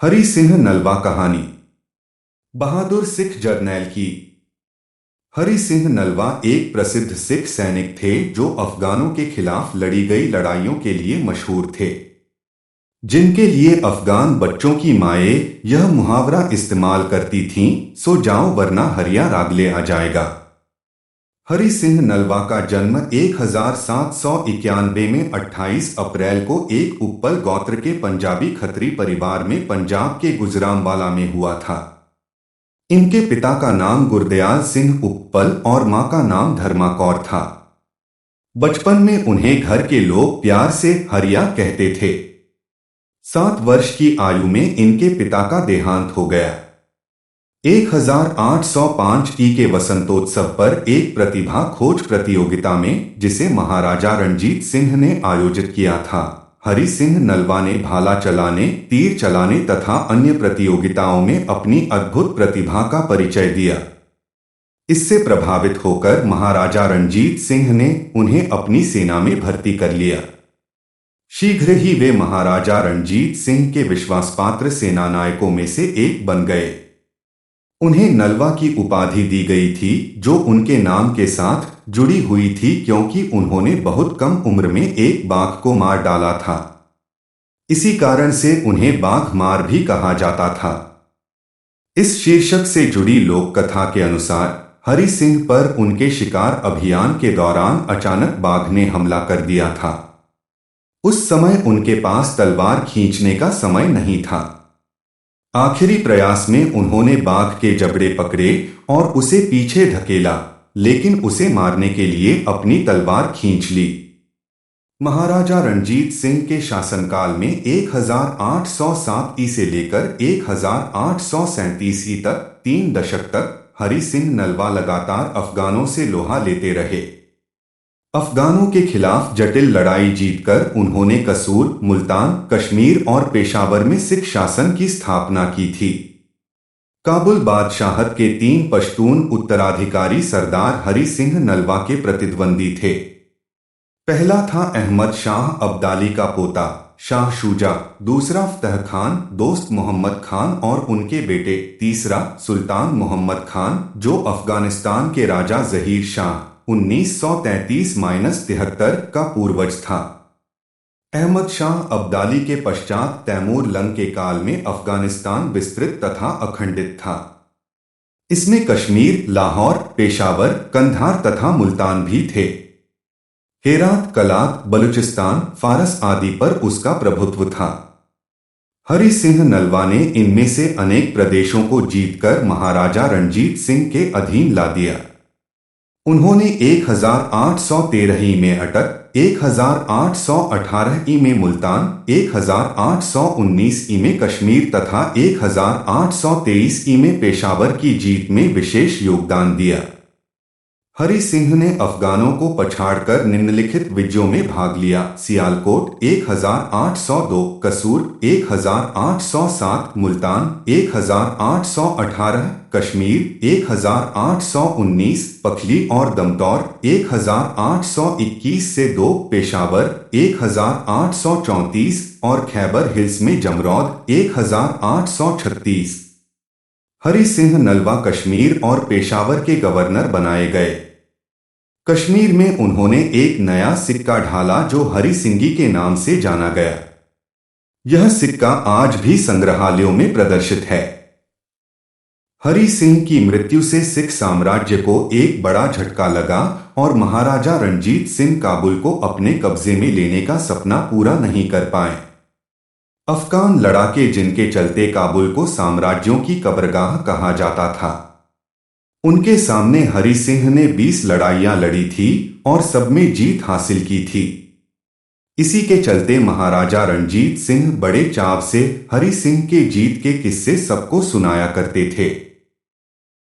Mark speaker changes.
Speaker 1: हरि सिंह नलवा कहानी। बहादुर सिख जर्नैल की। हरि सिंह नलवा एक प्रसिद्ध सिख सैनिक थे जो अफगानों के खिलाफ लड़ी गई लड़ाइयों के लिए मशहूर थे, जिनके लिए अफगान बच्चों की माएं यह मुहावरा इस्तेमाल करती थीं, सो जाओ वरना हरिया रागले आ जाएगा। हरि सिंह नलवा का जन्म 1791 में 28 अप्रैल को एक उप्पल गोत्र के पंजाबी खत्री परिवार में पंजाब के गुजरांवाला में हुआ था। इनके पिता का नाम गुरदयाल सिंह उप्पल और मां का नाम धर्मा कौर था। बचपन में उन्हें घर के लोग प्यार से हरिया कहते थे। 7 वर्ष की आयु में इनके पिता का देहांत हो गया। 1805 के वसंतोत्सव पर एक प्रतिभा खोज प्रतियोगिता में, जिसे महाराजा रणजीत सिंह ने आयोजित किया था, हरि सिंह नलवा ने भाला चलाने, तीर चलाने तथा अन्य प्रतियोगिताओं में अपनी अद्भुत प्रतिभा का परिचय दिया। इससे प्रभावित होकर महाराजा रणजीत सिंह ने उन्हें अपनी सेना में भर्ती कर लिया। शीघ्र ही वे महाराजा रणजीत सिंह के विश्वासपात्र सेनानायकों में से एक बन गए। उन्हें नलवा की उपाधि दी गई थी, जो उनके नाम के साथ जुड़ी हुई थी क्योंकि उन्होंने बहुत कम उम्र में एक बाघ को मार डाला था। इसी कारण से उन्हें बाघ मार भी कहा जाता था। इस शीर्षक से जुड़ी लोक कथा के अनुसार हरि सिंह पर उनके शिकार अभियान के दौरान अचानक बाघ ने हमला कर दिया था। उस समय उनके पास तलवार खींचने का समय नहीं था। आखिरी प्रयास में उन्होंने बाघ के जबड़े पकड़े और उसे पीछे धकेला, लेकिन उसे मारने के लिए अपनी तलवार खींच ली। महाराजा रणजीत सिंह के शासनकाल में 1807 से लेकर 1837 तक 3 दशक तक हरि सिंह नलवा लगातार अफगानों से लोहा लेते रहे। अफगानों के खिलाफ जटिल लड़ाई जीतकर उन्होंने कसूर, मुल्तान, कश्मीर और पेशावर में सिख शासन की स्थापना की थी। काबुल बादशाहत के 3 पश्तून उत्तराधिकारी सरदार हरि सिंह नलवा के प्रतिद्वंदी थे। पहला था अहमद शाह अब्दाली का पोता शाह शुजा, दूसरा फतह खान दोस्त मोहम्मद खान और उनके बेटे, तीसरा सुल्तान मोहम्मद खान जो अफगानिस्तान के राजा जहीर शाह 1933-73 का पूर्वज था। अहमद शाह अब्दाली के पश्चात तैमूर लंग के काल में अफगानिस्तान विस्तृत तथा अखंडित था। इसमें कश्मीर, लाहौर, पेशावर, कंधार तथा मुल्तान भी थे। हेरात, कलात, बलूचिस्तान, फारस आदि पर उसका प्रभुत्व था। हरि सिंह नलवा ने इनमें से अनेक प्रदेशों को जीतकर महाराजा रणजीत सिंह के अधीन ला दिया। उन्होंने 1813 में अटक, 1818 में मुल्तान, 1819 में कश्मीर तथा 1823 में पेशावर की जीत में विशेष योगदान दिया। हरि सिंह ने अफगानों को पछाड़कर निम्नलिखित विजयों में भाग लिया: सियालकोट 1802, कसूर 1807, मुल्तान 1818, कश्मीर 1819, पखली और दमदौर 1821 से 2, पेशावर 1834 और खैबर हिल्स में जमरौद 1836। हरि सिंह नलवा कश्मीर और पेशावर के गवर्नर बनाए गए। कश्मीर में उन्होंने एक नया सिक्का ढाला जो हरि सिंगी के नाम से जाना गया। यह सिक्का आज भी संग्रहालयों में प्रदर्शित है। हरि सिंह की मृत्यु से सिख साम्राज्य को एक बड़ा झटका लगा और महाराजा रणजीत सिंह काबुल को अपने कब्जे में लेने का सपना पूरा नहीं कर पाए। अफगान लड़ाके, जिनके चलते काबुल को साम्राज्यों की कब्रगाह कहा जाता था, उनके सामने हरि सिंह ने 20 लड़ाइयां लड़ी थी और सब में जीत हासिल की थी। इसी के चलते महाराजा रणजीत सिंह बड़े चाव से हरि सिंह के जीत के किस्से सबको सुनाया करते थे।